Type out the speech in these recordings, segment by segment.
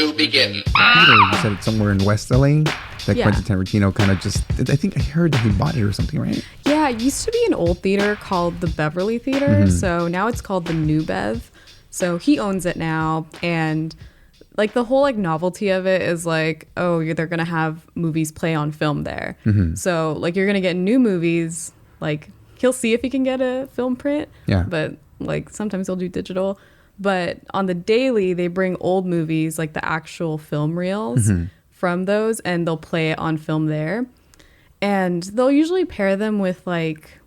to begin. Theater, you said it's somewhere in West LA that Yeah. Quentin Tarantino kind of just, I think I heard that he bought it or something, right? Yeah, it used to be an old theater called the Beverly Theater. So now it's called the New Bev. So he owns it now. And like the whole like novelty of it is like, oh, they're going to have movies play on film there. So like you're going to get new movies. Like he'll see if he can get a film print. Yeah. But like sometimes he'll do digital. But on the daily, they bring old movies, like the actual film reels from those, and they'll play it on film there. And they'll usually pair them with like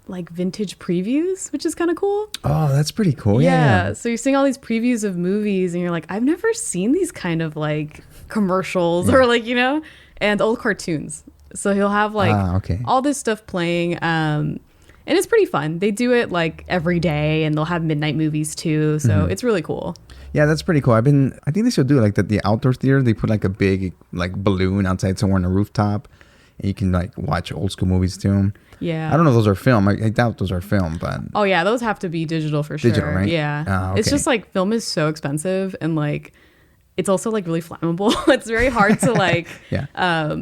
vintage previews, which is kind of cool. Oh, that's pretty cool. Yeah. Yeah. So you're seeing all these previews of movies and you're like, I've never seen these kind of like commercials or like, you know, and old cartoons. So he'll have like all this stuff playing. And it's pretty fun. They do it like every day and they'll have midnight movies too. So it's really cool. Yeah, that's pretty cool. I think they should do like the outdoor theater. They put like a big like balloon outside somewhere on a rooftop, and you can like watch old school movies too. Yeah. I don't know if those are film. I doubt those are film, but Oh yeah, those have to be digital for sure. Digital, right? Yeah. Okay. It's just like film is so expensive and like it's also like really flammable. It's very hard to like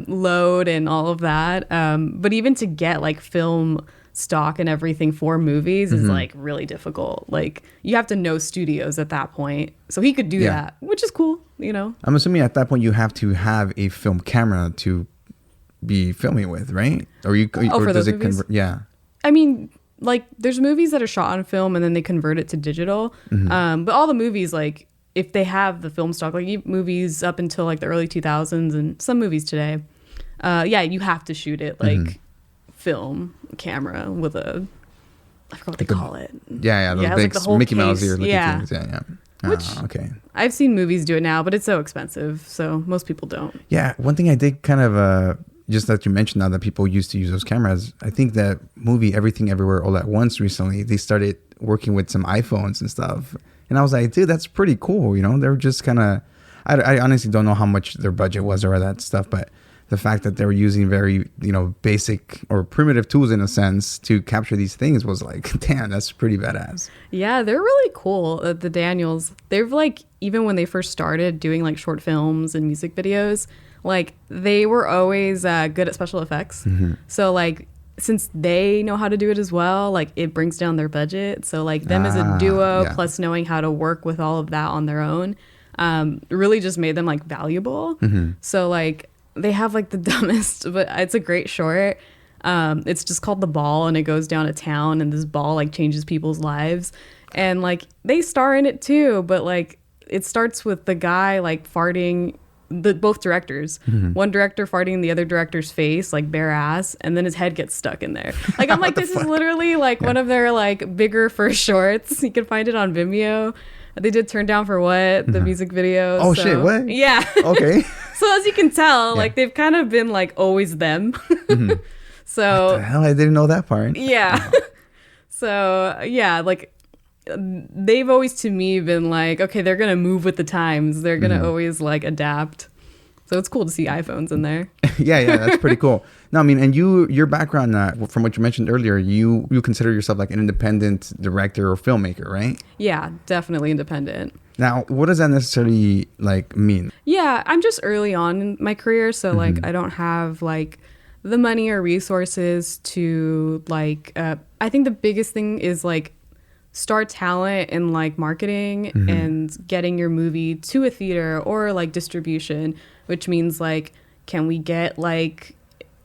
load and all of that. But even to get like film stock and everything for movies is like really difficult. Like you have to know studios at that point. So he could do that, which is cool, you know. I'm assuming at that point you have to have a film camera to be filming with, right? Or for those movies? convert? Yeah. I mean, like there's movies that are shot on film and then they convert it to digital. But all the movies, like if they have the film stock, like movies up until like the early 2000s and some movies today, you have to shoot it like film camera with I forgot what they call it. Yeah, those big like the whole Mickey Mouse case. ears looking Yeah. things. Yeah. Which okay. I've seen movies do it now, but it's so expensive, so most people don't. Yeah, one thing I did kind of just that you mentioned now that people used to use those cameras. I think that movie Everything Everywhere All at Once recently, they started working with some iPhones and stuff. And I was like, dude, that's pretty cool. You know, they're just kind of, I honestly don't know how much their budget was or that stuff, but the fact that they were using very, you know, basic or primitive tools in a sense to capture these things was like, damn, that's pretty badass. Yeah, they're really cool. The Daniels, they've like, even when they first started doing like short films and music videos, like they were always good at special effects. So like, since they know how to do it as well, like it brings down their budget. So like them as a duo plus knowing how to work with all of that on their own really just made them like valuable. So like they have like the dumbest, but it's a great short. It's just called The Ball, and it goes down a town, and this ball like changes people's lives, and like they star in it too. But like it starts with the guy like farting. Both directors, one director farting in the other director's face, like bare ass, and then his head gets stuck in there. Like I'm like, this is literally like one of their like bigger first shorts. You can find it on Vimeo. They did Turn Down for What, the music video. Oh shit, what? Yeah. Okay. So as you can tell, like they've kind of been like always them. So What the hell? I didn't know that part. yeah. So yeah, like they've always to me been like, okay, they're gonna move with the times. They're gonna always like adapt. So it's cool to see iPhones in there. yeah, that's pretty cool. No, I mean, and your background, from what you mentioned earlier, you consider yourself like an independent director or filmmaker, right? Yeah, definitely independent. Now, what does that necessarily like mean? Yeah, I'm just early on in my career, so like I don't have like the money or resources to like. I think the biggest thing is like star talent and like marketing and getting your movie to a theater or like distribution, which means like, can we get like,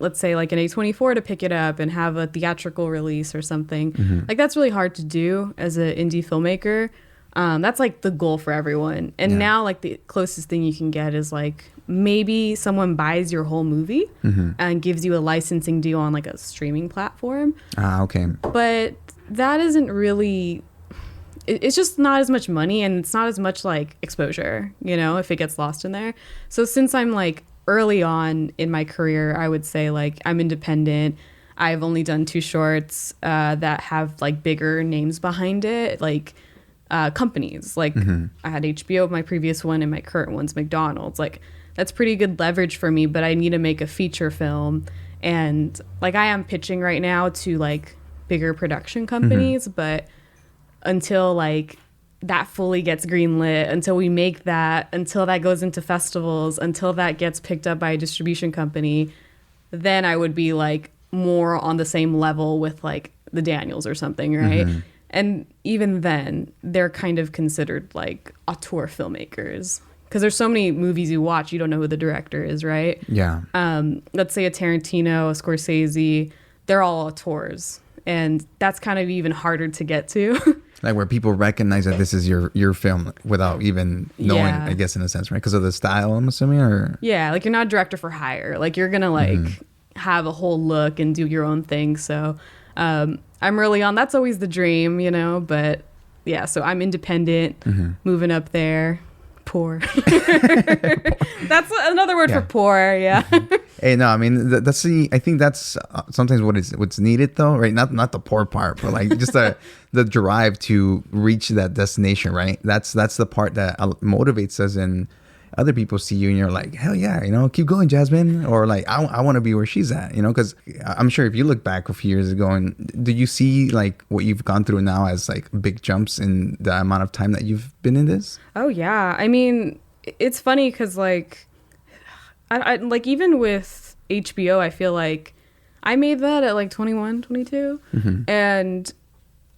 let's say like an A24 to pick it up and have a theatrical release or something. Like that's really hard to do as an indie filmmaker. That's like the goal for everyone. And now like the closest thing you can get is like maybe someone buys your whole movie and gives you a licensing deal on like a streaming platform. Okay. But that isn't really, it's just not as much money and it's not as much like exposure, you know, if it gets lost in there. So since I'm like early on in my career, I would say like I'm independent. I've only done 2 shorts that have like bigger names behind it, like companies. Like I had HBO, my previous one, and my current one's McDonald's. Like that's pretty good leverage for me, but I need to make a feature film. And like I am pitching right now to like bigger production companies, but until like that fully gets greenlit, until we make that, until that goes into festivals, until that gets picked up by a distribution company, then I would be like more on the same level with like the Daniels or something, right? Mm-hmm. And even then, they're kind of considered like auteur filmmakers, because there's so many movies you watch, you don't know who the director is, right? Yeah. Let's say a Tarantino, a Scorsese, they're all auteurs, and that's kind of even harder to get to. Like where people recognize that this is your film without even knowing, I guess, in a sense, right? Because of the style, I'm assuming, or yeah, like you're not a director for hire. Like you're gonna like have a whole look and do your own thing. So I'm really on. That's always the dream, you know. But yeah, so I'm independent, moving up there. Poor. That's another word for poor. Yeah. Hey, no, I mean that's I think that's sometimes what's needed though, right? Not the poor part, but like just the drive to reach that destination, right? That's the part that motivates us, and other people see you and you're like, hell yeah, you know, keep going, Jazmin, or like I want to be where she's at, you know, because I'm sure if you look back a few years ago, and do you see like what you've gone through now as like big jumps in the amount of time that you've been in this? Oh yeah, I mean, it's funny because like I like even with HBO, I feel like I made that at like 21, 22, and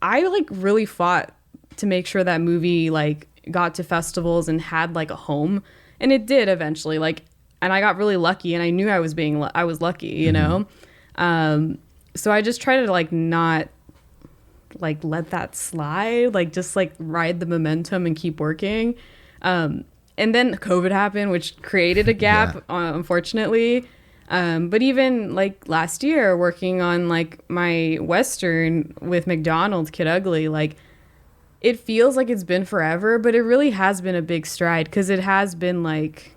I like really fought to make sure that movie like got to festivals and had like a home. And it did eventually, like, and I got really lucky, and I knew I was lucky, you know? So I just try to like not like let that slide, like just like ride the momentum and keep working. And then COVID happened, which created a gap, unfortunately. But even like last year, working on like my Western with McDonald's, Kid Ugly, like, it feels like it's been forever, but it really has been a big stride, because it has been like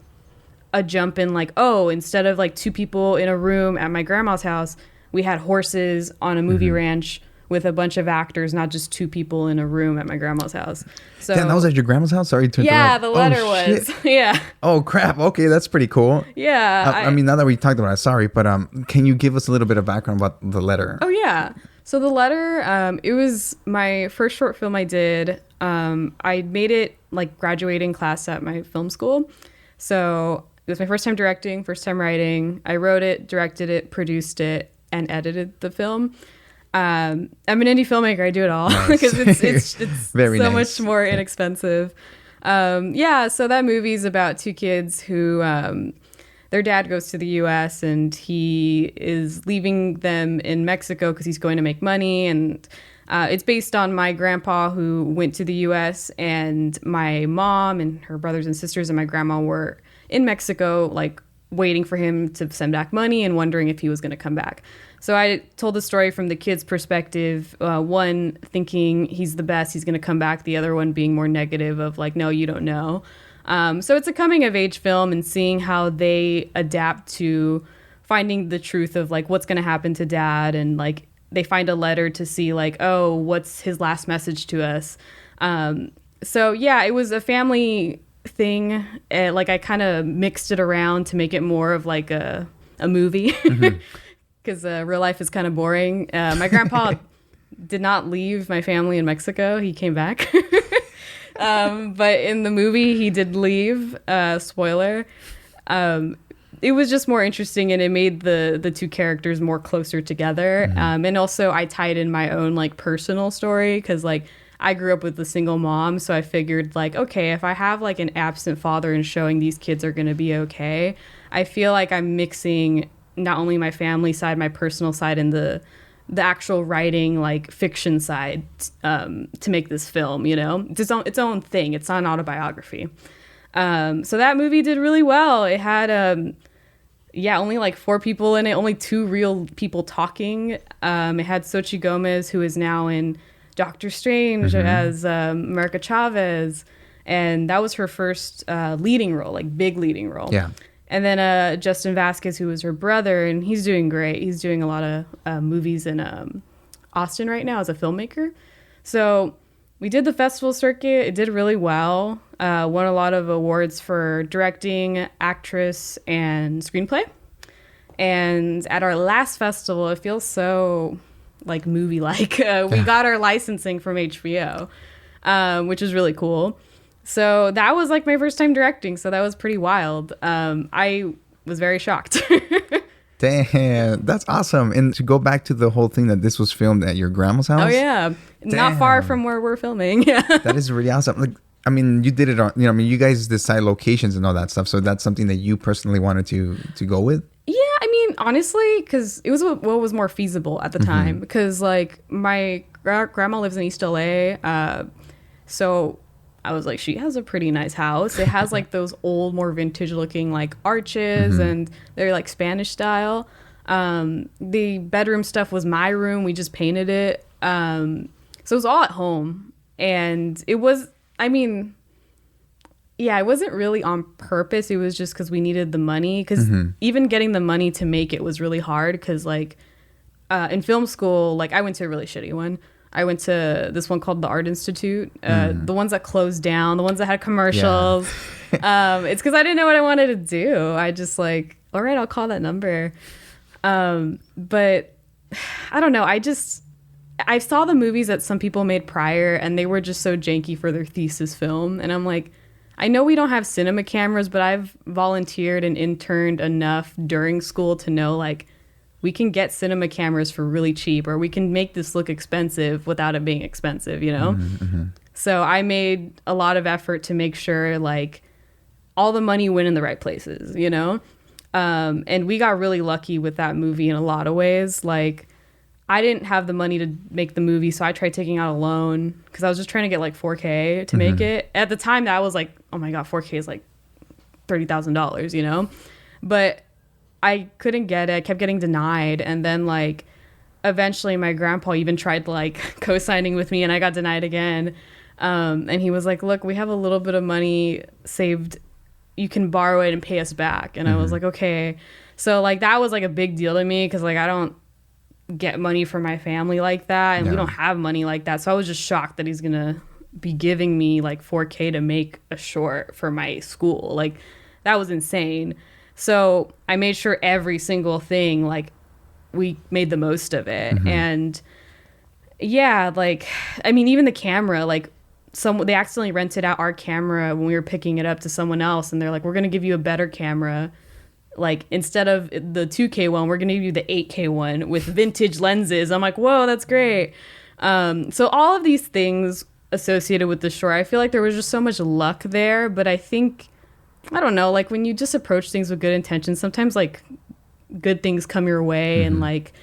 a jump in like, oh, instead of like 2 people in a room at my grandma's house, we had horses on a movie ranch with a bunch of actors, not just 2 people in a room at my grandma's house. So damn, that was at your grandma's house? Sorry to interrupt. Yeah, the letter was. Yeah. Oh, crap. Okay, that's pretty cool. Yeah. I mean, now that we talked about it, sorry, but can you give us a little bit of background about the letter? Oh, yeah. So the letter, it was my first short film I did. I made it like graduating class at my film school. So it was my first time directing, first time writing. I wrote it, directed it, produced it, and edited the film. I'm an indie filmmaker. I do it all because it's very so nice. much more inexpensive. So that movie's about 2 kids who their dad goes to the U.S. and he is leaving them in Mexico because he's going to make money. And it's based on my grandpa who went to the U.S. and my mom and her brothers and sisters and my grandma were in Mexico, like waiting for him to send back money and wondering if he was going to come back. So I told the story from the kid's perspective, one thinking he's the best, he's going to come back, the other one being more negative of like, no, you don't know. So it's a coming of age film, and seeing how they adapt to finding the truth of like what's going to happen to dad, and like they find a letter to see like, oh, what's his last message to us. So yeah, it was a family thing. Like I kind of mixed it around to make it more of like a movie, because real life is kind of boring. My grandpa did not leave my family in Mexico. He came back. But in the movie, he did leave. Spoiler. It was just more interesting, and it made the 2 characters more closer together. And also, I tied in my own like personal story, because like I grew up with a single mom, so I figured like, okay, if I have like an absent father and showing these kids are gonna be okay, I feel like I'm mixing not only my family side, my personal side, and the actual writing, like fiction side, to make this film, you know? It's its own thing. It's not an autobiography. So that movie did really well. It had, only like 4 people in it, only 2 real people talking. It had Xochitl Gomez, who is now in Doctor Strange as America Chavez. And that was her first leading role, like big leading role. Yeah. And then Justin Vasquez, who was her brother, and he's doing great. He's doing a lot of movies in Austin right now as a filmmaker. So we did the festival circuit. It did really well. Won a lot of awards for directing, actress, and screenplay. And at our last festival, it feels so like movie-like. We got our licensing from HBO. which is really cool. So that was like my first time directing. So that was pretty wild. I was very shocked. Damn, that's awesome. And to go back to the whole thing that this was filmed at your grandma's house. Oh yeah, not far from where we're filming. Yeah, that is really awesome. Like, I mean, you did it on, you guys decide locations and all that stuff. So that's something that you personally wanted to go with. Yeah, I mean, honestly, because it was what was more feasible at the time. Because like my grandma lives in East LA, so I was like, she has a pretty nice house. It has like those old, more vintage looking like arches, and they're like Spanish style. The bedroom stuff was my room. We just painted it. So it was all at home. And it was, I mean, yeah, it wasn't really on purpose. It was just because we needed the money. Because even getting the money to make it was really hard. Because like in film school, like I went to a really shitty one. I went to this one called the Art Institute, the ones that closed down, the ones that had commercials. Yeah. It's because I didn't know what I wanted to do. I just like, all right, I'll call that number. But I don't know. I saw the movies that some people made prior, and they were just so janky for their thesis film. And I'm like, I know we don't have cinema cameras, but I've volunteered and interned enough during school to know like, we can get cinema cameras for really cheap, or we can make this look expensive without it being expensive, you know? So I made a lot of effort to make sure like all the money went in the right places, you know? And we got really lucky with that movie in a lot of ways. Like I didn't have the money to make the movie, so I tried taking out a loan because I was just trying to get like 4K to make it. At the time that was like, oh my God, 4K is like $30,000, you know? But I couldn't get it. I kept getting denied. And then like eventually my grandpa even tried like co-signing with me, and I got denied again. And he was like, look, we have a little bit of money saved. You can borrow it and pay us back. And I was like, okay. So like that was like a big deal to me because like I don't get money from my family like that. And we don't have money like that. So I was just shocked that he's going to be giving me like 4K to make a short for my school. Like that was insane. So I made sure every single thing, like we made the most of it. And yeah, like, I mean, even the camera, like they accidentally rented out our camera when we were picking it up to someone else. And they're like, we're going to give you a better camera. Like instead of the 2K one, we're going to give you the 8K one with vintage lenses. I'm like, whoa, that's great. So all of these things associated with the short, I feel like there was just so much luck there. But I think, I don't know, like when you just approach things with good intentions, sometimes like good things come your way. And like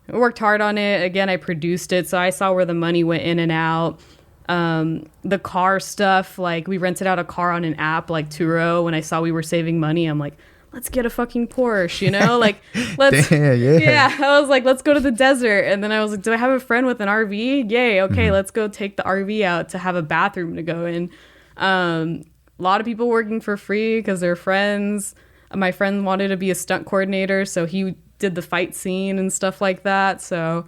I worked hard on it. Again, I produced it, so I saw where the money went in and out. The car stuff, like we rented out a car on an app like Turo. When I saw we were saving money, I'm like, let's get a fucking Porsche, you know? Like let's yeah, I was like, let's go to the desert. And then I was like, do I have a friend with an RV? Yay, okay, let's go take the RV out to have a bathroom to go in. A lot of people working for free because they're friends. My friend wanted to be a stunt coordinator, so he did the fight scene and stuff like that. So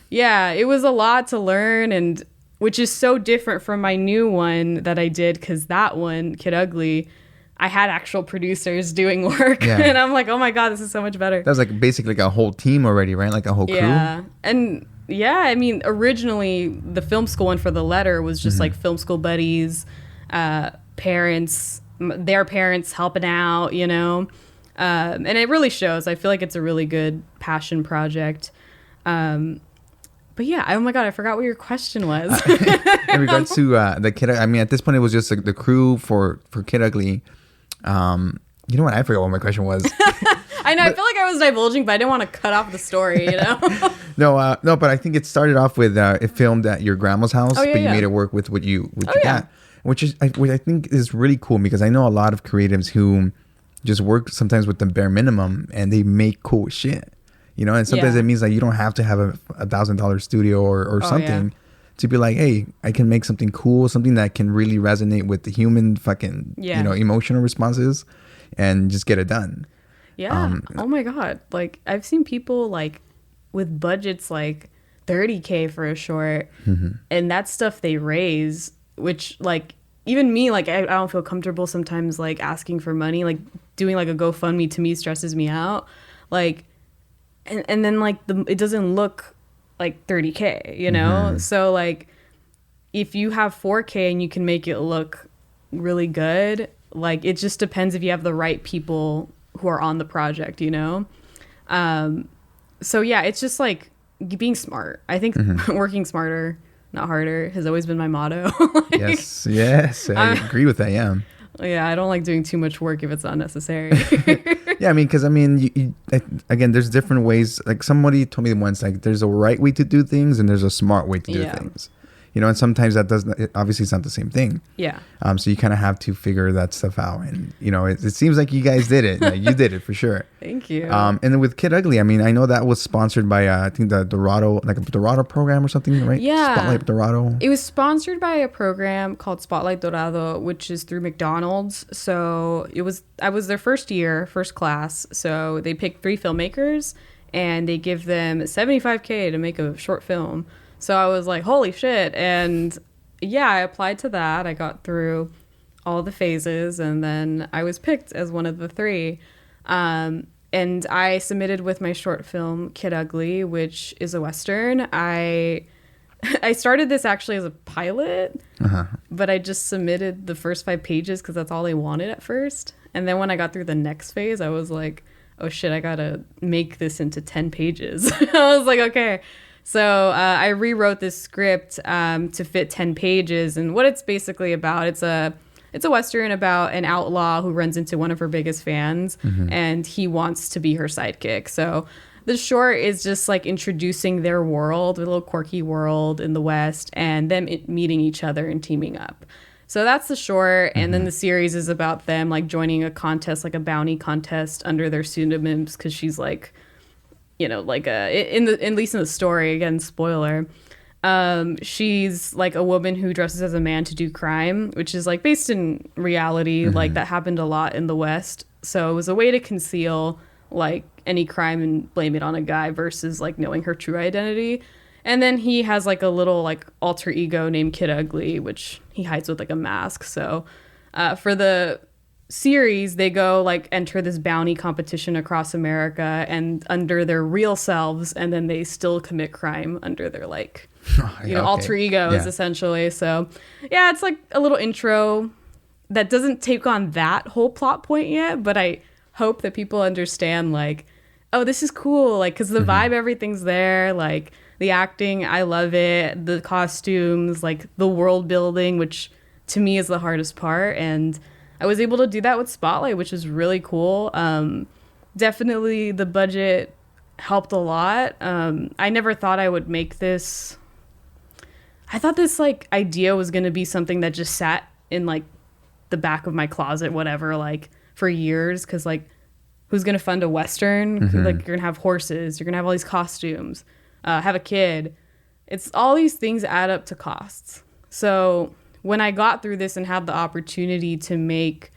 yeah, it was a lot to learn, and which is so different from my new one that I did, because that one, Kid Ugly, I had actual producers doing work. And I'm like, oh my God, this is so much better. That was like basically like a whole team already, right? Like a whole crew. Yeah. And yeah, I mean, originally the film school one for The Letter was just like film school buddies, parents, their parents helping out, you know? And it really shows. I feel like it's a really good passion project. But yeah, oh my God, I forgot what your question was. In regards to the Kid, I mean, at this point, it was just like the crew for Kid Ugly. You know what? I forgot what my question was. I know. I feel like I was divulging, but I didn't want to cut off the story, you know? No, but I think it started off with it filmed at your grandma's house, but you made it work with what you got, which I think is really cool, because I know a lot of creatives who just work sometimes with the bare minimum and they make cool shit, you know? And sometimes it means like you don't have to have a $1,000 studio or something to be like, hey, I can make something cool, something that can really resonate with the human fucking, you know, emotional responses, and just get it done. Yeah. Oh my God. Like I've seen people like with budgets like $30K for a short, and that stuff they raise, which like even me, like I don't feel comfortable sometimes like asking for money, like doing like a GoFundMe to me stresses me out. Like, and then like it doesn't look like $30K, you know? So like, if you have 4K and you can make it look really good, like it just depends if you have the right people who are on the project, you know? So yeah, it's just like being smart. I think working smarter, not harder, has always been my motto. Like, yes, I agree with that. Yeah, I don't like doing too much work if it's not necessary. Yeah, I mean, because I mean, again, there's different ways. Like somebody told me once, like there's a right way to do things and there's a smart way to do things. You know, and sometimes that doesn't, obviously it's not the same thing. Yeah. So you kind of have to figure that stuff out. And, you know, it seems like you guys did it. Like, you did it for sure. Thank you. And then with Kid Ugly, I mean, I know that was sponsored by, I think the Dorado, like a Dorado program or something, right? Yeah. Spotlight Dorado. It was sponsored by a program called Spotlight Dorado, which is through McDonald's. So I was their first class. So they picked 3 filmmakers and they give them $75K to make a short film. So I was like, holy shit. And yeah, I applied to that. I got through all the phases and then I was picked as one of the 3. And I submitted with my short film, Kid Ugly, which is a Western. I started this actually as a pilot, but I just submitted the first 5 pages because that's all they wanted at first. And then when I got through the next phase, I was like, oh shit, I gotta make this into 10 pages. I was like, okay. So I rewrote this script to fit 10 pages, and what it's basically about, it's a Western about an outlaw who runs into one of her biggest fans, and he wants to be her sidekick. So the short is just like introducing their world, a little quirky world in the West, and them meeting each other and teaming up. So that's the short, and then the series is about them like joining a contest, like a bounty contest under their pseudonyms, because she's like, you know, like at least in the story, again, spoiler, she's like a woman who dresses as a man to do crime, which is like based in reality, like that happened a lot in the West. So it was a way to conceal like any crime and blame it on a guy versus like knowing her true identity. And then he has like a little like alter ego named Kid Ugly, which he hides with like a mask. So for the series, they go like enter this bounty competition across America and under their real selves, and then they still commit crime under their like alter egos essentially. So yeah, it's like a little intro that doesn't take on that whole plot point yet, but I hope that people understand like, oh, this is cool, like because the vibe, everything's there, like the acting, I love it, the costumes, like the world building, which to me is the hardest part. And I was able to do that with Spotlight, which is really cool. Definitely the budget helped a lot. I never thought I would make this. I thought this like idea was going to be something that just sat in like the back of my closet, whatever, like for years. Cause like who's going to fund a Western? Like you're going to have horses, you're going to have all these costumes, have a kid. It's all these things add up to costs. So when I got through this and had the opportunity to make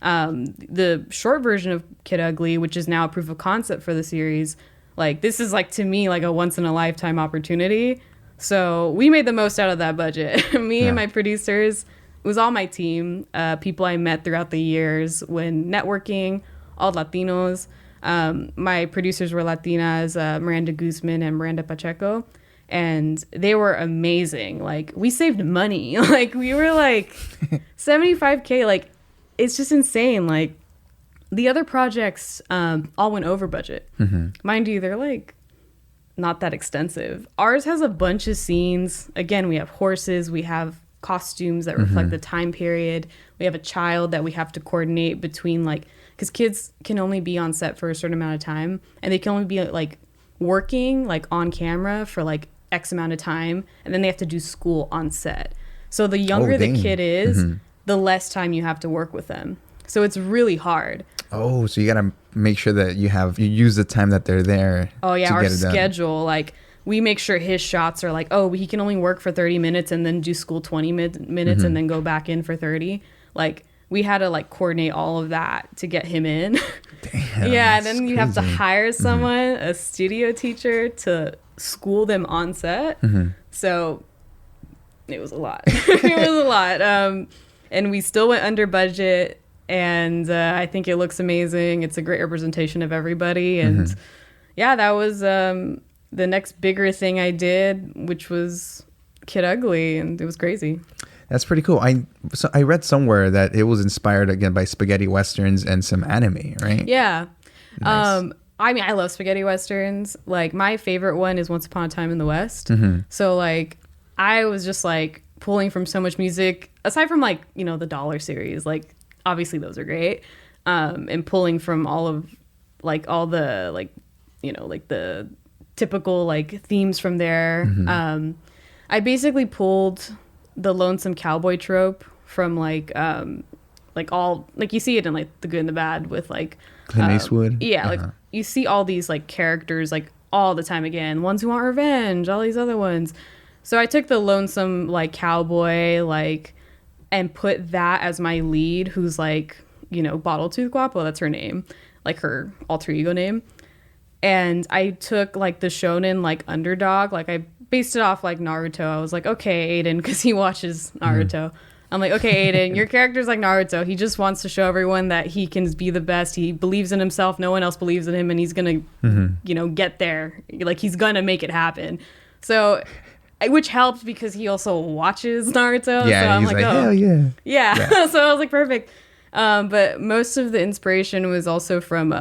the short version of Kid Ugly, which is now a proof of concept for the series, like this is like to me like a once in a lifetime opportunity. So we made the most out of that budget. Me and my producers, it was all my team, people I met throughout the years when networking, all Latinos. My producers were Latinas, Miranda Guzman and Miranda Pacheco. And they were amazing. Like, we saved money. Like, we were like $75K. Like, it's just insane. Like, the other projects all went over budget. Mind you, they're like not that extensive. Ours has a bunch of scenes. Again, we have horses. We have costumes that reflect the time period. We have a child that we have to coordinate between, like, because kids can only be on set for a certain amount of time. And they can only be, like, working, like, on camera for, like, X amount of time, and then they have to do school on set. So the younger the kid is, the less time you have to work with them. So it's really hard. Oh, so you gotta make sure that you use the time that they're there. Oh yeah, our schedule, like we make sure his shots are like, oh, he can only work for 30 minutes and then do school 20 minutes and then go back in for 30. Like we had to like coordinate all of that to get him in. Damn, yeah, and then you have to hire someone, a studio teacher, to school them on set. So it was a lot. It was a lot. And we still went under budget, and I think it looks amazing. It's a great representation of everybody. And yeah, that was the next bigger thing I did, which was Kid Ugly, and it was crazy. That's pretty cool. I read somewhere that it was inspired again by spaghetti westerns and some anime, right? Yeah. Nice. I mean, I love spaghetti westerns. Like, my favorite one is Once Upon a Time in the West. Mm-hmm. So, like, I was just, like, pulling from so much music, aside from, like, you know, the Dollar series. Like, obviously those are great. And pulling from all the, like, you know, like, the typical, like, themes from there. Mm-hmm. I basically pulled the lonesome cowboy trope from, like all, like, you see it in, like, The Good and the Bad with, like, Clint Eastwood. yeah, like, you see all these, like, characters, like, all the time again. Ones who want revenge, all these other ones. So I took the lonesome, like, cowboy, like, and put that as my lead, who's, like, you know, Bottle Tooth Guapo, that's her name, like, her alter ego name. And I took, like, the shonen, like, underdog, like, I based it off, like, Naruto. I was like, okay, Aiden, because he watches Naruto. I'm like, okay, Aiden, your character's like Naruto. He just wants to show everyone that he can be the best. He believes in himself. No one else believes in him, and he's going to, you know, get there. Like, he's going to make it happen. So, which helped because he also watches Naruto. Yeah, so I'm he's like, hell yeah. Yeah. So I was like, perfect. But most of the inspiration was also from,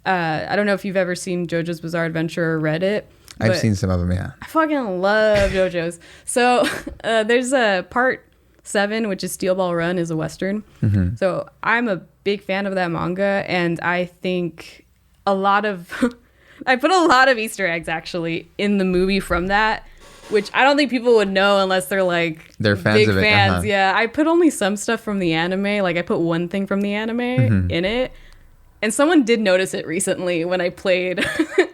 I don't know if you've ever seen JoJo's Bizarre Adventure or read it. I've seen some of them, yeah. I fucking love JoJo's. So there's a part 7, which is Steel Ball Run, is a Western. Mm-hmm. So I'm a big fan of that manga, and I think a lot of... I put a lot of Easter eggs, actually, in the movie from that, which I don't think people would know unless they're, like, they're fans big of it. fans. Yeah, I put only some stuff from the anime. Like, I put one thing from the anime in it. And someone did notice it recently when I played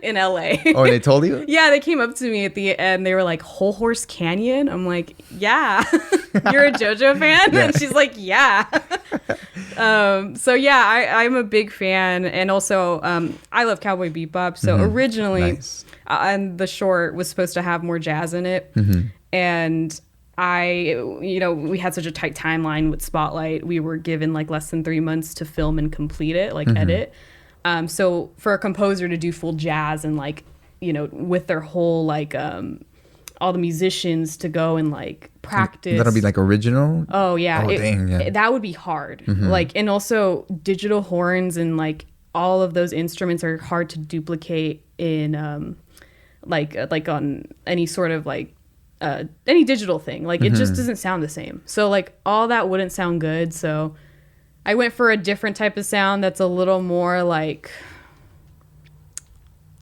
in LA. Oh, they told you? Yeah, they came up to me at the end. They were like, Whole Horse Canyon? I'm like, yeah. You're a JoJo fan? Yeah. And she's like, yeah. So, yeah, I'm a big fan. And also, I love Cowboy Bebop. So originally, Nice. and the short was supposed to have more jazz in it. And we had such a tight timeline with Spotlight. We were given like less than 3 months to film and complete it, like edit. So for a composer to do full jazz and like, you know, with their whole like all the musicians to go and like practice. That'll be like original? Oh yeah. Oh, dang, yeah. That would be hard. Like, and also digital horns and like all of those instruments are hard to duplicate in like on any sort of like any digital thing. Like it just doesn't sound the same. So like all that wouldn't sound good. So I went for a different type of sound that's a little more like,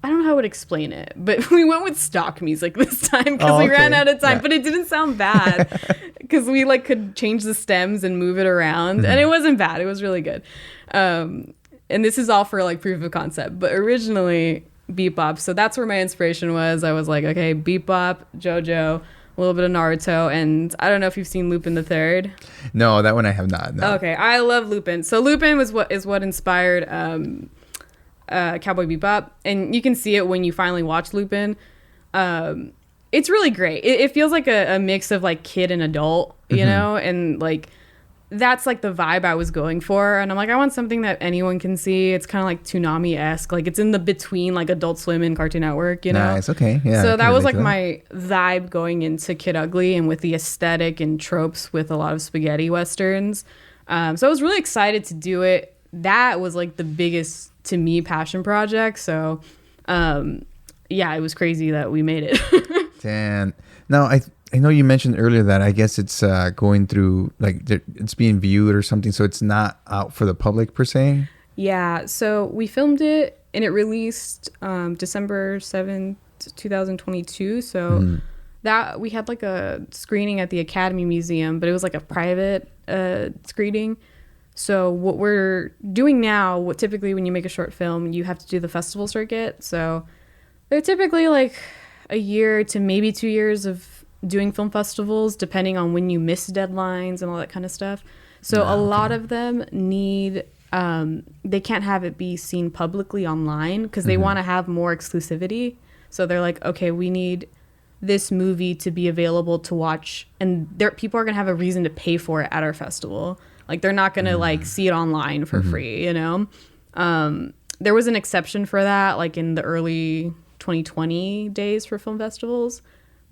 I don't know how I would explain it, but we went with stock music this time because we ran out of time, but it didn't sound bad because we like could change the stems and move it around and it wasn't bad. It was really good. And this is all for like proof of concept, but originally Bebop. So that's where my inspiration was. I was like, okay, Bebop, JoJo, a little bit of Naruto, and I don't know if you've seen Lupin the Third. No, that one I have not. No. Okay, I love Lupin. So Lupin was what inspired Cowboy Bebop, and you can see it when you finally watch Lupin. It's really great. It feels like a mix of like kid and adult, you know, and like that's like the vibe I was going for. And I'm like, I want something that anyone can see. It's kind of like Toonami-esque. Like it's in the between like Adult Swim and Cartoon Network, you know? Nice. Okay. Yeah. So that was like my vibe going into Kid Ugly and with the aesthetic and tropes with a lot of spaghetti westerns. So I was really excited to do it. That was like the biggest, to me, passion project. So yeah, it was crazy that we made it. Damn. Now, I know you mentioned earlier that I guess it's going through, like, it's being viewed or something, so it's not out for the public per se? Yeah, so we filmed it, and it released December 7th, 2022, so that we had, like, a screening at the Academy Museum, but it was, like, a private screening. So what we're doing now, what typically when you make a short film, you have to do the festival circuit, so they're typically, like, a year to maybe 2 years of doing film festivals, depending on when you miss deadlines and all that kind of stuff. So a lot of them need, they can't have it be seen publicly online because they want to have more exclusivity. So they're like, okay, we need this movie to be available to watch, and people are going to have a reason to pay for it at our festival. Like they're not going to like see it online for free, you know? There was an exception for that, like in the early 2020 days for film festivals.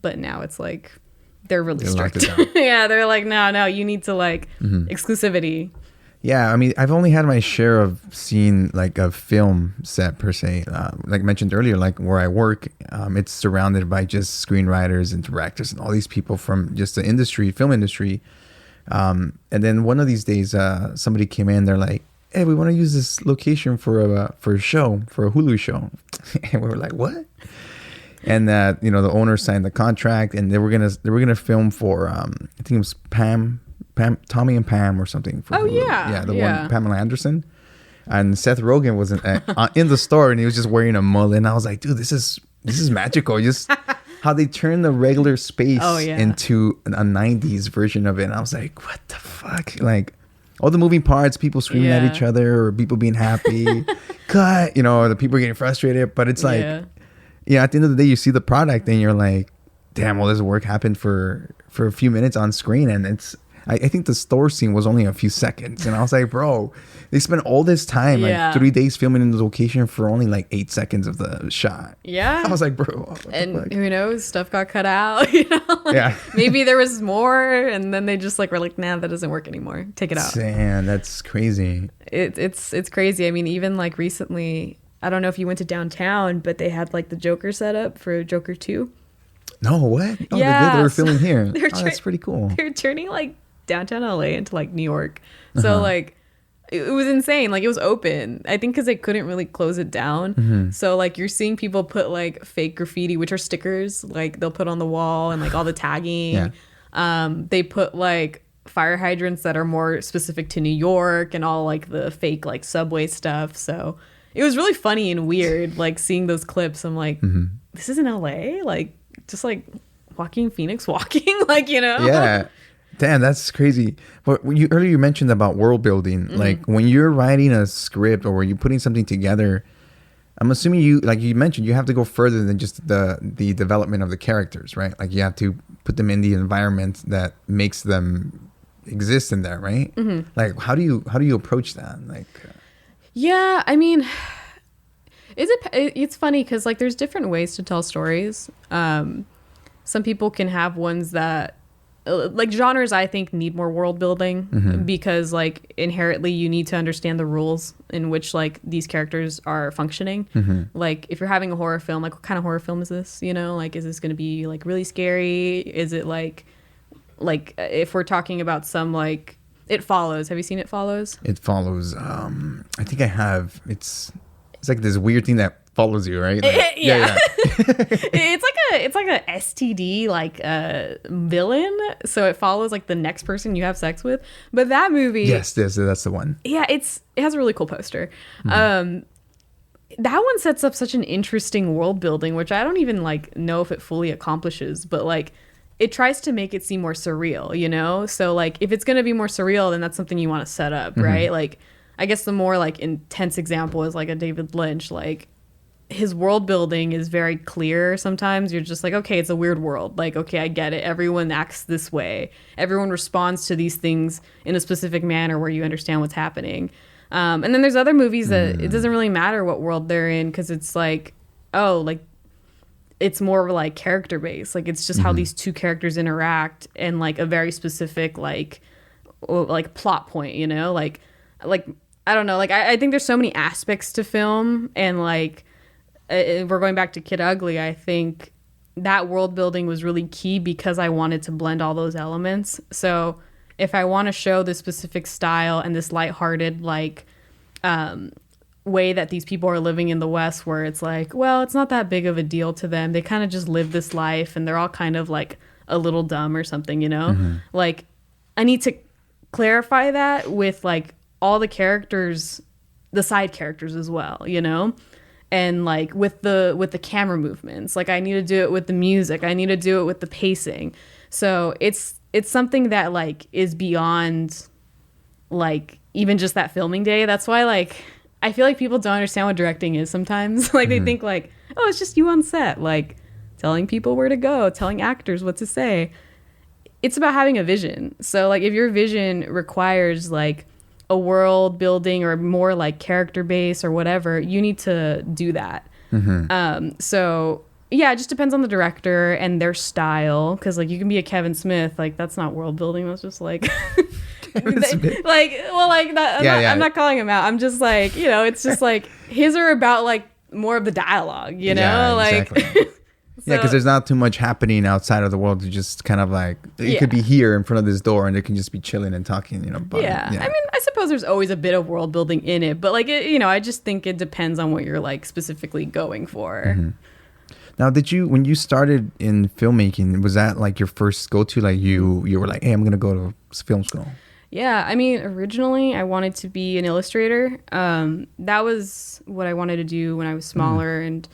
but now it's like they're really They locked strict. it down. Yeah, they're like, no, you need to like exclusivity. Yeah, I mean, I've only had my share of seeing like a film set per se. Like I mentioned earlier, like where I work, it's surrounded by just screenwriters and directors and all these people from just the industry, film industry. And then one of these days, somebody came in. They're like, "Hey, we want to use this location for a show, for a Hulu show," and we were like, "What?" And that the owner signed the contract, and they were gonna film for I think it was Tommy and Pam or something. For Hulu. Yeah, the one Pamela Anderson, and Seth Rogen was in the store, and he was just wearing a mullet, and I was like, dude, this is magical. Just how they turned the regular space into a 90s version of it, and I was like, what the fuck, like. All the moving parts, people screaming at each other, or people being happy, cut, the people are getting frustrated. But it's like, at the end of the day, you see the product and you're like, damn, all this work happened for a few minutes on screen. And I think the store scene was only a few seconds. And I was like, bro, they spent all this time, like 3 days filming in the location for only like 8 seconds of the shot. Yeah. I was like, bro. And who knows, stuff got cut out, maybe there was more, and then they just like were like, nah, that doesn't work anymore. Take it out. Man, that's crazy. It's crazy. I mean, even like recently, I don't know if you went to downtown, but they had like the Joker set up for Joker 2. No, what? Oh, they were filming here. That's pretty cool. They're turning like downtown LA into like New York. So like it was insane. Like it was open, I think, because they couldn't really close it down. So like you're seeing people put like fake graffiti, which are stickers, like they'll put on the wall, and like all the tagging. They put like fire hydrants that are more specific to New York, and all like the fake like subway stuff. So it was really funny and weird, like seeing those clips. I'm like, this is in LA, like just like Joaquin Phoenix walking, like, Yeah. Damn, that's crazy. But earlier you mentioned about world building. Like when you're writing a script or when you're putting something together, I'm assuming you, like you mentioned, you have to go further than just the development of the characters, right? Like you have to put them in the environment that makes them exist in there, right? Like how do you approach that? Like, yeah, I mean, it's funny because like there's different ways to tell stories. Some people can have ones that like genres I think need more world building because like inherently you need to understand the rules in which like these characters are functioning. Like if you're having a horror film, like what kind of horror film is this? Like is this going to be like really scary? Is it like if we're talking about some like It Follows. Have you seen It Follows? It Follows. I think I have. It's like this weird thing that follows you, right? Like, yeah. It's like a STD like villain, so it follows like the next person you have sex with. But that movie, yes, that's the one. Yeah, it has a really cool poster. That one sets up such an interesting world building, which I don't even like know if it fully accomplishes, but like it tries to make it seem more surreal, So like if it's gonna be more surreal, then that's something you want to set up, right? Like I guess the more like intense example is like a David Lynch. Like his world building is very clear. Sometimes you're just like, okay, it's a weird world. Like, okay, I get it. Everyone acts this way. Everyone responds to these things in a specific manner where you understand what's happening. And then there's other movies that it doesn't really matter what world they're in because it's like, oh, like it's more like character based. Like it's just how these two characters interact and like a very specific like plot point, like I don't know. Like I think there's so many aspects to film, and like we're going back to Kid Ugly. I think that world building was really key because I wanted to blend all those elements. So if I want to show this specific style and this lighthearted like way that these people are living in the West, where it's like, well, it's not that big of a deal to them. They kind of just live this life, and they're all kind of like a little dumb or something, Like I need to clarify that with like all the characters, the side characters as well, and like with the camera movements. Like I need to do it with the music. I need to do it with the pacing. So it's something that like is beyond like even just that filming day. That's why like I feel like people don't understand what directing is sometimes. Like they think like, oh, it's just you on set, like telling people where to go, telling actors what to say. It's about having a vision. So like if your vision requires like a world building or more like character base or whatever, you need to do that. So Yeah, it just depends on the director and their style. Because like you can be a Kevin Smith, like that's not world building. That's just like, I'm not calling him out. I'm just like, it's just like his are about like more of the dialogue, exactly. Yeah, because there's not too much happening outside of the world. You just kind of like, you could be here in front of this door and they can just be chilling and talking, I mean, I suppose there's always a bit of world building in it, but like, I just think it depends on what you're like specifically going for. Mm-hmm. Now, when you started in filmmaking, was that like your first go-to? Like you were like, hey, I'm going to go to film school. Yeah, I mean, originally I wanted to be an illustrator. That was what I wanted to do when I was smaller, and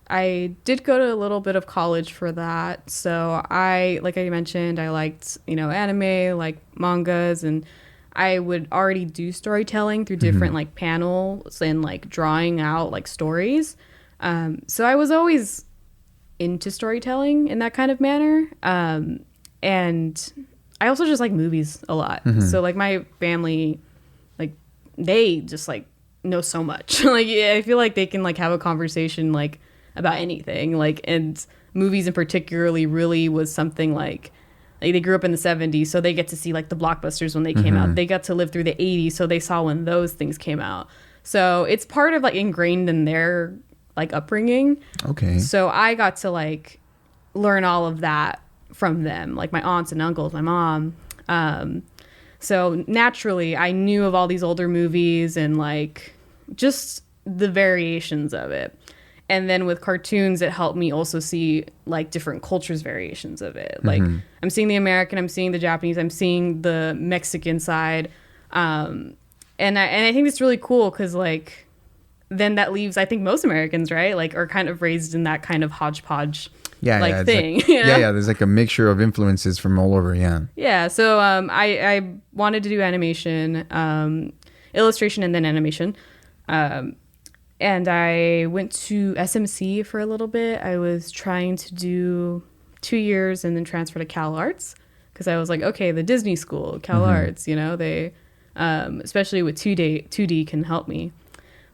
I did go to a little bit of college for that. So like I mentioned, I liked, anime, like mangas, and I would already do storytelling through different like panels and like drawing out like stories. So I was always into storytelling in that kind of manner. And I also just like movies a lot. So like my family, like they just like know so much. Like I feel like they can like have a conversation like about anything, like, and movies in particularly really was something like they grew up in the 70s, so they get to see like the blockbusters when they came out. They got to live through the 80s, so they saw when those things came out. So it's part of like ingrained in their like upbringing. Okay. So I got to like learn all of that from them, like my aunts and uncles, my mom. So naturally I knew of all these older movies and like just the variations of it. And then with cartoons, it helped me also see like different cultures' variations of it. Like I'm seeing the American, I'm seeing the Japanese, I'm seeing the Mexican side. And I think it's really cool because like then that leaves, I think most Americans, right, like are kind of raised in that kind of hodgepodge thing. Like, there's like a mixture of influences from all over. Yeah. So I wanted to do animation, illustration, and then animation. And I went to SMC for a little bit. I was trying to do 2 years and then transfer to Cal Arts because I was like, okay, the Disney school, Cal Arts, they, especially with 2D can help me.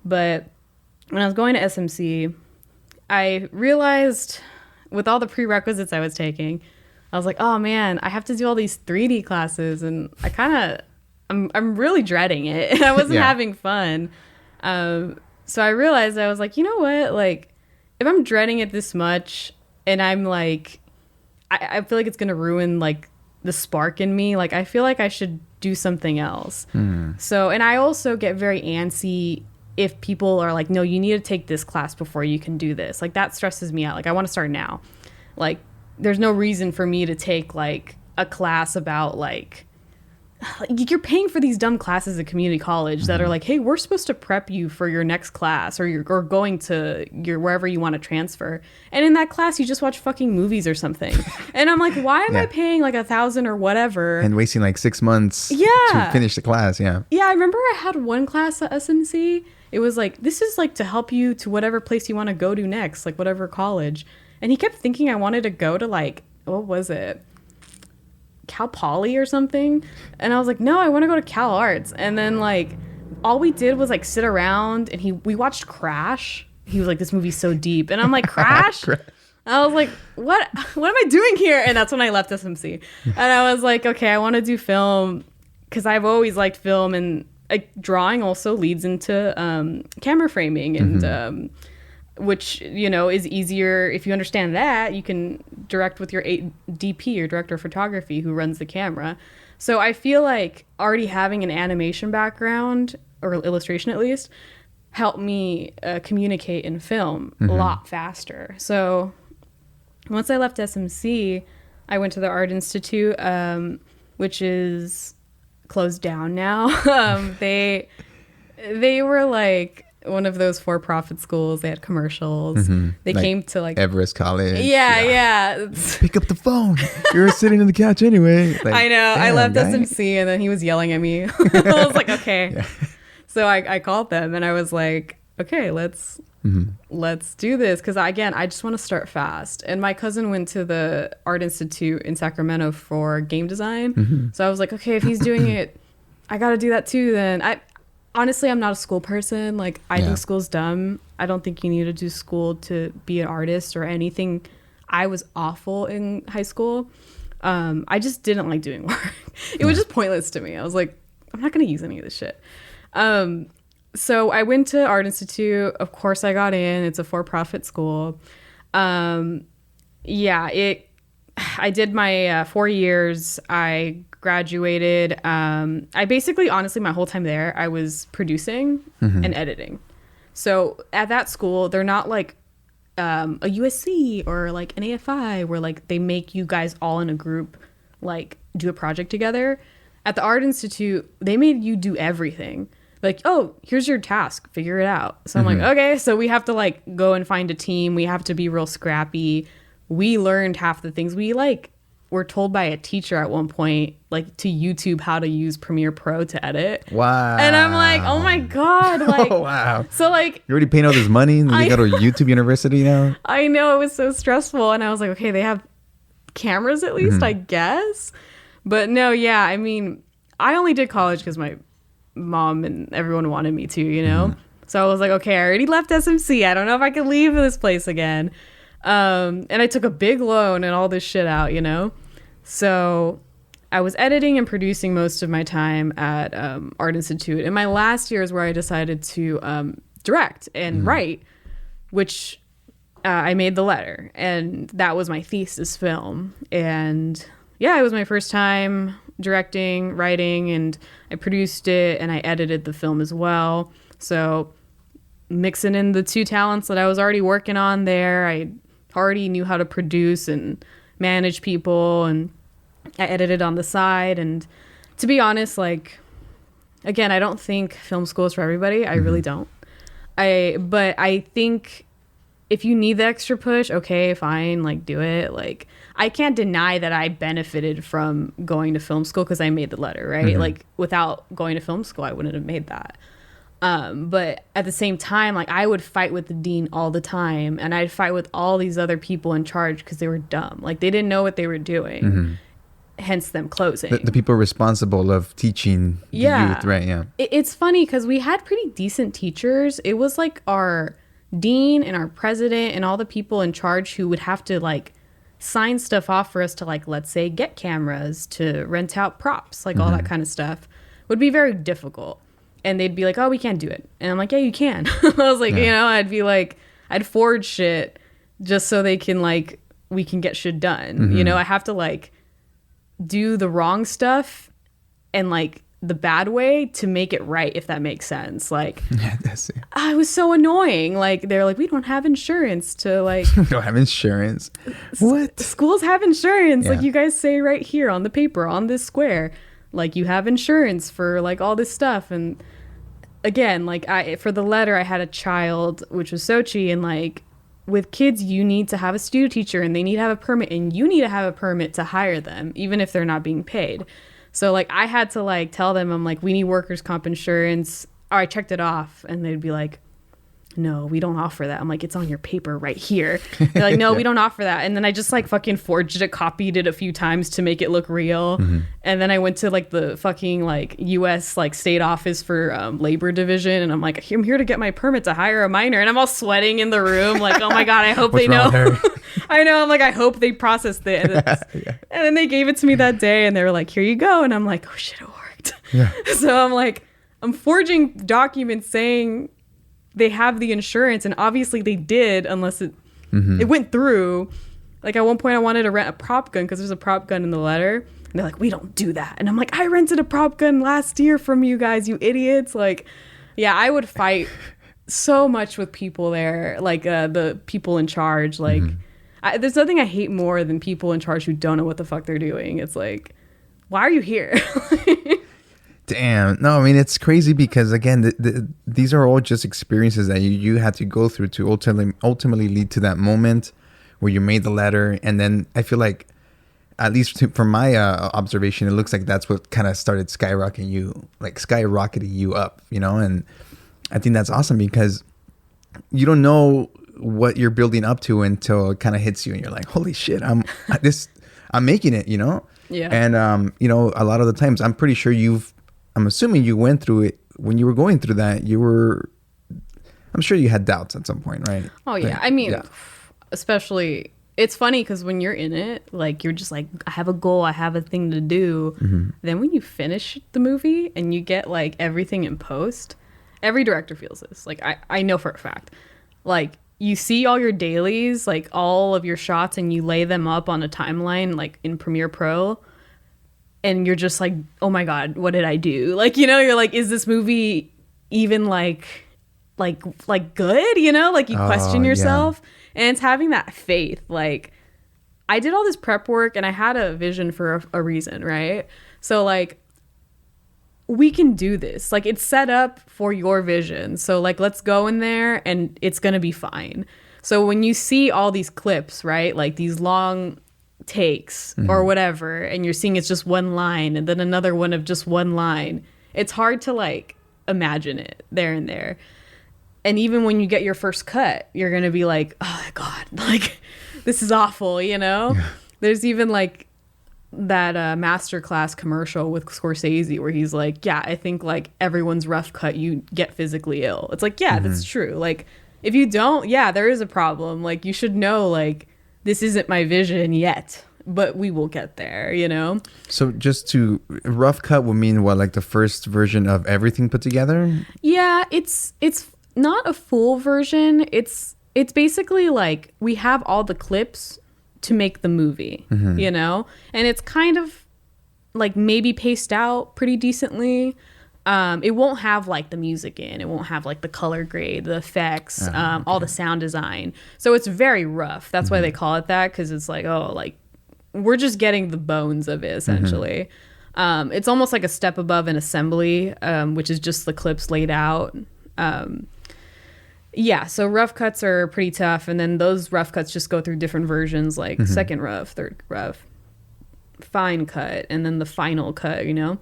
But when I was going to SMC, I realized with all the prerequisites I was taking, I was like, oh man, I have to do all these 3D classes, and I'm really dreading it, and I wasn't having fun. So I realized, I was like, you know what? Like, if I'm dreading it this much and I'm like, I feel like it's going to ruin like the spark in me. Like, I feel like I should do something else. So, and I also get very antsy if people are like, no, you need to take this class before you can do this. Like, that stresses me out. Like, I want to start now. Like, there's no reason for me to take like a class about like you're paying for these dumb classes at community college that are like, hey, we're supposed to prep you for your next class or you're going to your wherever you want to transfer. And in that class, you just watch fucking movies or something. And I'm like, why am I paying like $1,000 or whatever? And wasting like 6 months to finish the class. Yeah. Yeah. I remember I had one class at SMC. It was like, this is like to help you to whatever place you want to go to next, like whatever college. And he kept thinking I wanted to go to like, what was it? Cal Poly or something, and I was like, no, I want to go to Cal Arts. And then like all we did was like sit around and we watched Crash. He was like, this movie's so deep, and I'm like, Crash? I was like, what am I doing here? And that's when I left SMC, and I was like, okay, I want to do film because I've always liked film, and like drawing also leads into camera framing and which, is easier. If you understand that, you can direct with your DP or director of photography who runs the camera. So I feel like already having an animation background, or illustration at least, helped me communicate in film a lot faster. So once I left SMC, I went to the Art Institute, which is closed down now. They were like one of those for-profit schools. They had commercials. They like came to like Everest College. Yeah. Pick up the phone. You're sitting on the couch anyway. Like, I know. I left SMC and then he was yelling at me. I was like, okay. Yeah. So I called them and I was like, okay, let's do this. Because again, I just want to start fast. And my cousin went to the Art Institute in Sacramento for game design. So I was like, okay, if he's doing it, I got to do that too then. honestly, I'm not a school person. Like, I think school's dumb. I don't think you need to do school to be an artist or anything. I was awful in high school. I just didn't like doing work. It was just pointless to me. I was like, I'm not going to use any of this shit. So I went to Art Institute. Of course, I got in. It's a for-profit school. I did my 4 years. I graduated. I basically, honestly, my whole time there, I was producing and editing. So at that school, they're not like a USC or like an AFI where like they make you guys all in a group like do a project together. At the Art Institute, they made you do everything. Like, oh, here's your task, figure it out. So I'm like, okay, so we have to like go and find a team. We have to be real scrappy. We learned half the things. We like were told by a teacher at one point like to YouTube how to use Premiere Pro to edit. Wow. And I'm like, oh my God. Like, oh, wow. So like, you're already paying all this money and you go to YouTube University now? I know, it was so stressful. And I was like, okay, they have cameras at least, I guess. But no, yeah, I mean, I only did college because my mom and everyone wanted me to, you know? So I was like, okay, I already left SMC. I don't know if I can leave this place again. And I took a big loan and all this shit out, you know? So I was editing and producing most of my time at Art Institute. And my last year is where I decided to direct and write, which I made the letter. And that was my thesis film. And yeah, it was my first time directing, writing, and I produced it and I edited the film as well. So mixing in the two talents that I was already working on there, I already knew how to produce and manage people, and I edited on the side. And to be honest, like, again, I don't think film school is for everybody. I really don't. But I think if you need the extra push, okay, fine, like, do it. Like, I can't deny that I benefited from going to film school because I made the letter, right? Like, without going to film school, I wouldn't have made that. But at the same time, like, I would fight with the dean all the time, and I'd fight with all these other people in charge because they were dumb. Like, they didn't know what they were doing. Hence them closing. The people responsible of teaching the youth, right? Yeah. It's funny because we had pretty decent teachers. It was like our dean and our president and all the people in charge who would have to like sign stuff off for us to, like, let's say, get cameras, to rent out props, like all that kind of stuff would be very difficult. And they'd be like, oh, we can't do it. And I'm like, yeah, you can. I was like, you know, I'd be like, I'd forge shit just so they can, like, we can get shit done. You know, I have to, like, do the wrong stuff and, like, the bad way to make it right, if that makes sense. Like, yeah, that's it. I was so annoying. Like, they're like, we don't have insurance to, like, we don't have insurance. What? Schools have insurance. Like, you guys say right here on the paper on this square, like, you have insurance for, like, all this stuff. And again, like, for the letter, I had a child, which was Sochi, and, like, with kids, you need to have a studio teacher and they need to have a permit, and you need to have a permit to hire them, even if they're not being paid. So, like, I had to, like, tell them, I'm like, we need workers' comp insurance. Or I checked it off, and they'd be like, no, we don't offer that. I'm like, it's on your paper right here. They're like, no, we don't offer that. And then I just, like, fucking forged it, copied it a few times to make it look real. And then I went to, like, the fucking, like, U.S., like, state office for labor division. And I'm like, I'm here to get my permit to hire a minor. And I'm all sweating in the room. Like, oh, my God, I hope they know. I know. I'm like, I hope they processed it. And then they gave it to me that day. And they were like, here you go. And I'm like, oh, shit, it worked. So I'm like, I'm forging documents saying they have the insurance, and obviously they did, unless it went through. Like, at one point I wanted to rent a prop gun because there's a prop gun in the letter, and they're like, we don't do that. And I'm like, I rented a prop gun last year from you guys, you idiots. Like, yeah, I would fight so much with people there, like the people in charge. Like, there's nothing I hate more than people in charge who don't know what the fuck they're doing. It's like, why are you here? Damn. No, I mean, it's crazy because, again, these are all just experiences that you had to go through to ultimately lead to that moment where you made the letter. And then I feel like, at least from my observation, it looks like that's what kind of started skyrocketing you up, you know? And I think that's awesome because you don't know what you're building up to until it kind of hits you and you're like, holy shit, I'm making it, you know? Yeah. And, you know, a lot of the times I'm pretty sure I'm assuming you went through it when you were going through that, I'm sure you had doubts at some point, right? Oh yeah. Like, I mean, yeah. especially, it's funny because when you're in it, like you're just like, I have a goal, I have a thing to do. Then when you finish the movie and you get like everything in post, every director feels this. Like I know for a fact. Like you see all your dailies, like all of your shots, and you lay them up on a timeline, like in Premiere Pro, and you're just like, oh my God, what did I do? Like, you know, you're like, is this movie even like good? You know, like you question yourself. And it's having that faith. Like I did all this prep work and I had a vision for a reason, right? So like we can do this. Like it's set up for your vision. So like let's go in there and it's going to be fine. So when you see all these clips, right? Like these long takes or whatever, and you're seeing it's just one line and then another one of just one line, it's hard to like imagine it there and there. And even when you get your first cut, you're going to be like, oh my God, like this is awful, you know? Yeah. There's even like that masterclass commercial with Scorsese where he's like, yeah, I think like everyone's rough cut, you get physically ill. It's like, yeah, that's true. Like if you don't, yeah, there is a problem. Like you should know like this isn't my vision yet, but we will get there, you know? So just to rough cut would mean what, like the first version of everything put together? Yeah, it's not a full version. It's basically like we have all the clips to make the movie, you know? And it's kind of like maybe paced out pretty decently. It won't have like the music in. It won't have like the color grade, the effects, all the sound design. So it's very rough. That's why they call it that, because it's like, oh, like we're just getting the bones of it essentially. It's almost like a step above an assembly, which is just the clips laid out. Yeah, so rough cuts are pretty tough, and then those rough cuts just go through different versions, like second rough, third rough, fine cut, and then the final cut, you know?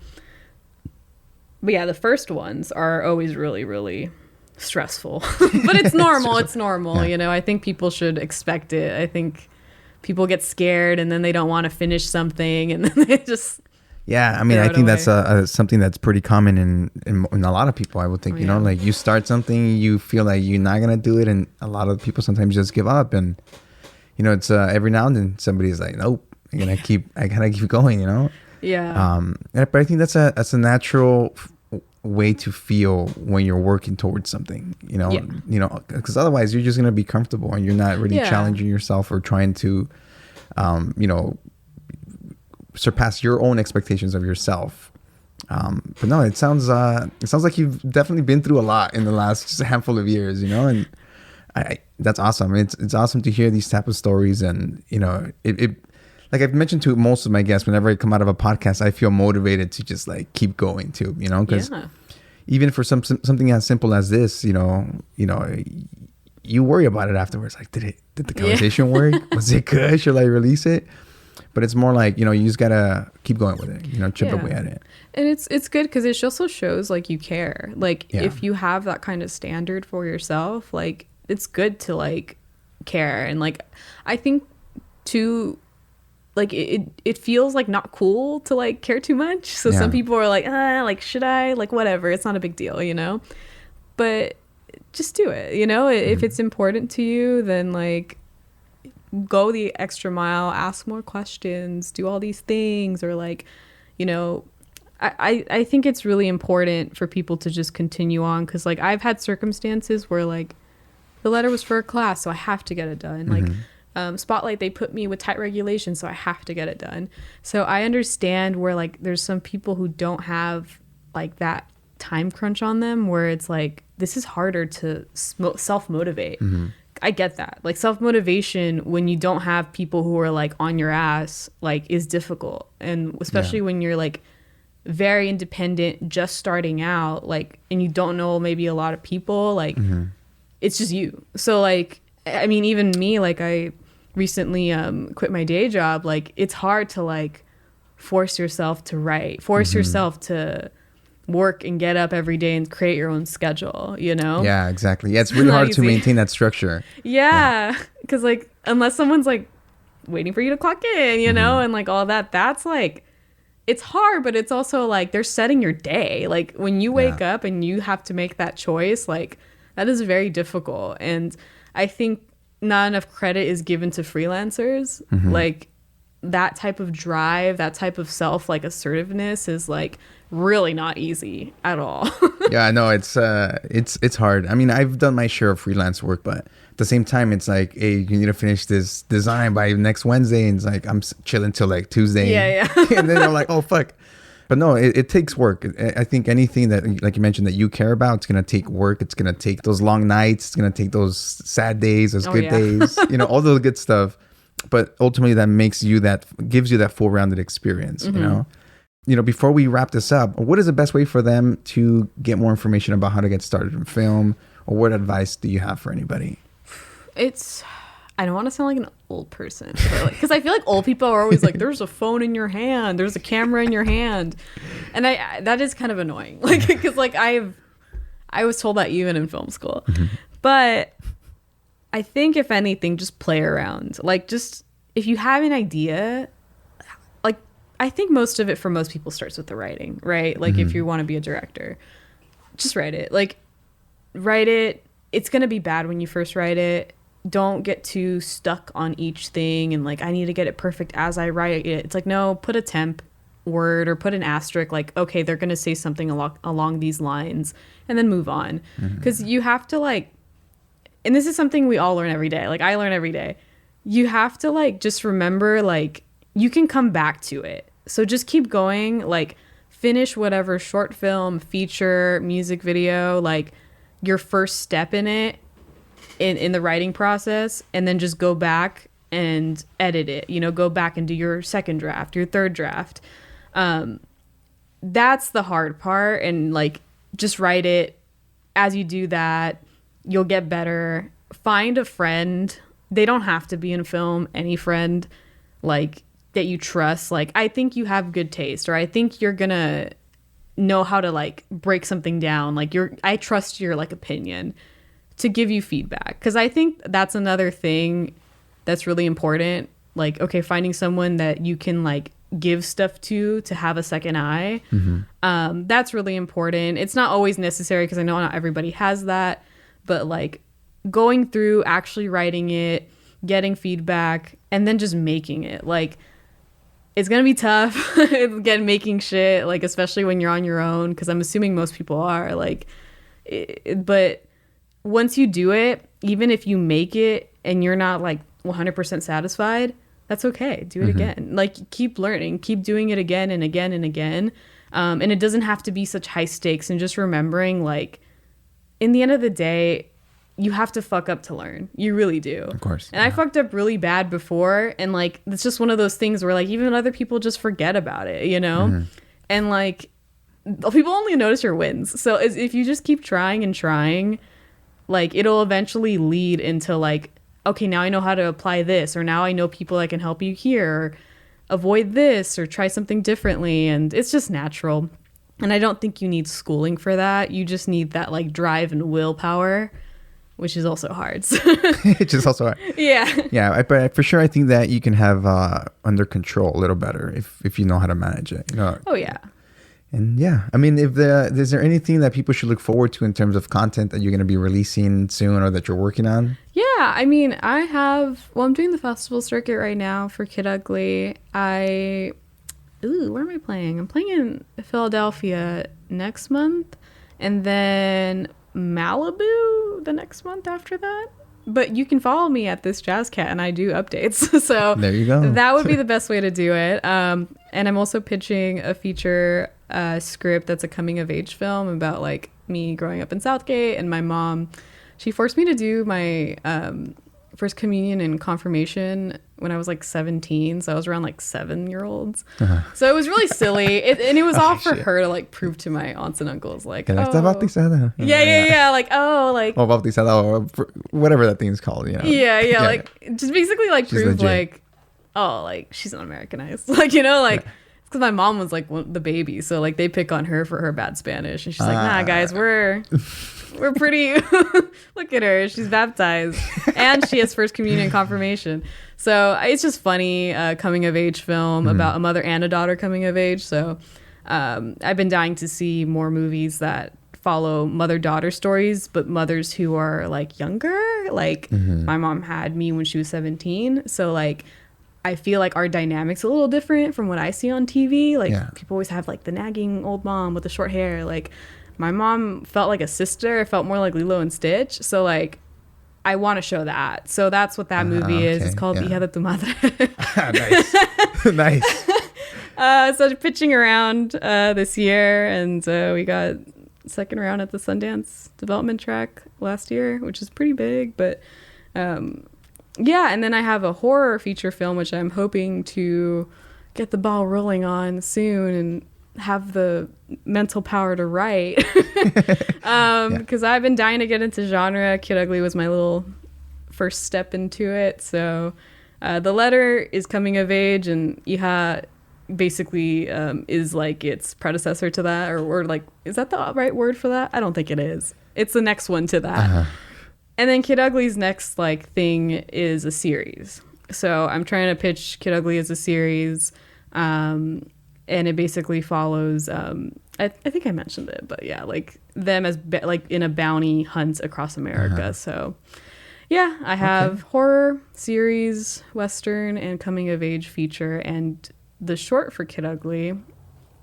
But yeah, the first ones are always really, really stressful. But it's normal, yeah. You know? I think people should expect it. I think people get scared, and then they don't want to finish something, and then they just... Yeah, I mean, I think that's something that's pretty common in a lot of people, I would think, you know, like you start something, you feel like you're not going to do it. And a lot of people sometimes just give up. And, you know, it's every now and then somebody's like, nope, I gotta keep going, you know? Yeah. But I think that's a natural way to feel when you're working towards something, you know, because otherwise you're just going to be comfortable and you're not really challenging yourself or trying to, you know, surpass your own expectations of yourself. But no, it sounds like you've definitely been through a lot in the last just handful of years, you know, and that's awesome. It's awesome to hear these type of stories. And, you know, it like I've mentioned to most of my guests, whenever I come out of a podcast, I feel motivated to just like keep going too, you know, because even for something as simple as this, you know, you worry about it afterwards. Like, did the conversation work? Was it good? Should I release it? But it's more like, you know, you just gotta keep going with it, you know, chip away at it. And it's good because it also shows like you care. Like if you have that kind of standard for yourself, like it's good to like care. And like I think too, like it feels like not cool to like care too much. So some people are like should I, like whatever, it's not a big deal, you know. But just do it, you know. If it's important to you, then like go the extra mile, ask more questions, do all these things. Or like, you know, I think it's really important for people to just continue on, because like I've had circumstances where like the letter was for a class, so I have to get it done. Like Spotlight, they put me with tight regulations, so I have to get it done. So I understand where like there's some people who don't have like that time crunch on them, where it's like this is harder to self-motivate. I get that. Like self-motivation when you don't have people who are like on your ass, like is difficult. And especially when you're like very independent, just starting out, like, and you don't know maybe a lot of people, like it's just you. So like, I mean, even me, like I recently quit my day job. Like it's hard to like force yourself to write, force yourself to work and get up every day and create your own schedule, you know? Yeah, exactly. Yeah, it's really hard to maintain that structure. Yeah, because like unless someone's like waiting for you to clock in, you know, and like all that, that's like it's hard, but it's also like they're setting your day. Like when you wake up and you have to make that choice, like that is very difficult. And I think not enough credit is given to freelancers. Like that type of drive, that type of self like assertiveness is like really not easy at all. Yeah, no, it's hard. I mean, I've done my share of freelance work, but at the same time, it's like, hey, you need to finish this design by next Wednesday, and it's like I'm chilling till like Tuesday. Yeah. And then I'm like, oh fuck. But no, it takes work. I think anything that, like you mentioned, that you care about, it's gonna take work. It's gonna take those long nights. It's gonna take those sad days, those good days. All the good stuff. But ultimately, gives you that full-rounded experience. Before we wrap this up, what is the best way for them to get more information about how to get started in film, or what advice do you have for anybody? I don't want to sound like an old person, because I feel like old people are always like, there's a phone in your hand, there's a camera in your hand, and that is kind of annoying, like, because like I was told that even in film school. But I think if anything, just play around. Like, just if you have an idea, like, I think most of it for most people starts with the writing, right? Like if you want to be a director, just write it. Like, write it. It's going to be bad when you first write it. Don't get too stuck on each thing and like, I need to get it perfect as I write it. It's like, no, put a temp word or put an asterisk, like, okay, they're going to say something along these lines, and then move on. Because you have to like, and this is something we all learn every day. Like I learn every day. You have to like, just remember, like, you can come back to it. So just keep going, like finish whatever short film, feature, music video, like your first step in it, in the writing process, and then just go back and edit it, go back and do your second draft, your third draft. That's the hard part. And like, just write it. As you do that, you'll get better. Find a friend. They don't have to be in film. Any friend like that you trust. Like, I think you have good taste, or I think you're gonna know how to like break something down. Like I trust your like opinion to give you feedback. Cause I think that's another thing that's really important. Like, okay, finding someone that you can like give stuff to have a second eye. That's really important. It's not always necessary, because I know not everybody has that, but like going through, actually writing it, getting feedback, and then just making it. Like, it's gonna be tough. Again, making shit, like, especially when you're on your own, because I'm assuming most people are like, but once you do it, even if you make it and you're not like 100% satisfied, that's okay. Do it again. Like, keep learning, keep doing it again and again and again. And it doesn't have to be such high stakes. And just remembering, like, in the end of the day, you have to fuck up to learn. You really do. Of course. And I fucked up really bad before. And like, it's just one of those things where like, even other people just forget about it, And like, people only notice your wins. So if you just keep trying and trying, like, it'll eventually lead into like, okay, now I know how to apply this, or now I know people that can help you here, or avoid this, or try something differently. And it's just natural. And I don't think you need schooling for that. You just need that like drive and willpower, which is also hard. Which is also hard. Yeah. Yeah. But for sure, I think that you can have under control a little better if you know how to manage it. Oh, yeah. And yeah, I mean, is there anything that people should look forward to in terms of content that you're going to be releasing soon, or that you're working on? Yeah, I mean, I'm doing the festival circuit right now for Kid Ugly. Where am I playing? I'm playing in Philadelphia next month, and then Malibu the next month after that. But you can follow me at this Jazz Cat, and I do updates. So there you go. That would be the best way to do it. And I'm also pitching a feature script that's a coming of age film about like me growing up in Southgate, and my mom, she forced me to do my first communion and confirmation when I was like 17. So I was around like 7-year-olds. So it was really silly. And it was all for her to like prove to my aunts and uncles, like, oh. Bautizada. Yeah. Like, oh, like. Or bautizada, or whatever that thing's called, Yeah. Like, just basically like prove like, oh, like she's not Americanized. Like, like. Because my mom was like the baby, so like they pick on her for her bad Spanish, and she's like, nah, guys, we're pretty. Look at her, she's baptized, and she has first communion and confirmation. So it's just funny, coming of age film about a mother and a daughter coming of age. So I've been dying to see more movies that follow mother-daughter stories, but mothers who are like younger. Like my mom had me when she was 17. So like I feel like our dynamic's a little different from what I see on TV. Like people always have like the nagging old mom with the short hair. Like my mom felt like a sister. It felt more like Lilo and Stitch. So like I want to show that. So that's what that movie is. It's called Hija de tu Madre. Nice. So pitching around this year, and we got second round at the Sundance Development Track last year, which is pretty big. But yeah, and then I have a horror feature film, which I'm hoping to get the ball rolling on soon and have the mental power to write. Because I've been dying to get into genre. Kid Ugly was my little first step into it. So The Letter is coming of age, and Hija basically is like its predecessor to that, or like, is that the right word for that? I don't think it is. It's the next one to that. And then Kid Ugly's next like thing is a series. So I'm trying to pitch Kid Ugly as a series, and it basically follows I think I mentioned it, but yeah, like them as like in a bounty hunt across America. So yeah, I have horror, series, Western, and coming of age feature. And the short for Kid Ugly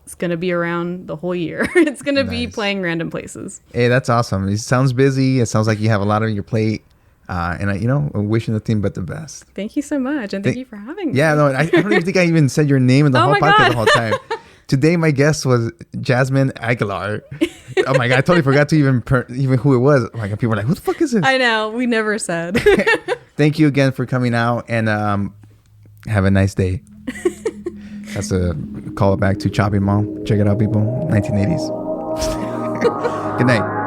is going to be around the whole year. It's going to be playing random places. Hey, that's awesome. It sounds busy. It sounds like you have a lot on your plate. And I'm wishing the team but the best. Thank you so much. And thank you for having me. Yeah, no, I don't even think I even said your name in the whole podcast the whole time. Today, my guest was Jazmin Aguilar. Oh my God, I totally forgot to even who it was. Oh my God, people were like, who the fuck is this? I know, we never said. Thank you again for coming out, and have a nice day. That's a call back to Chopping Mom. Check it out, people. 1980s. Good night.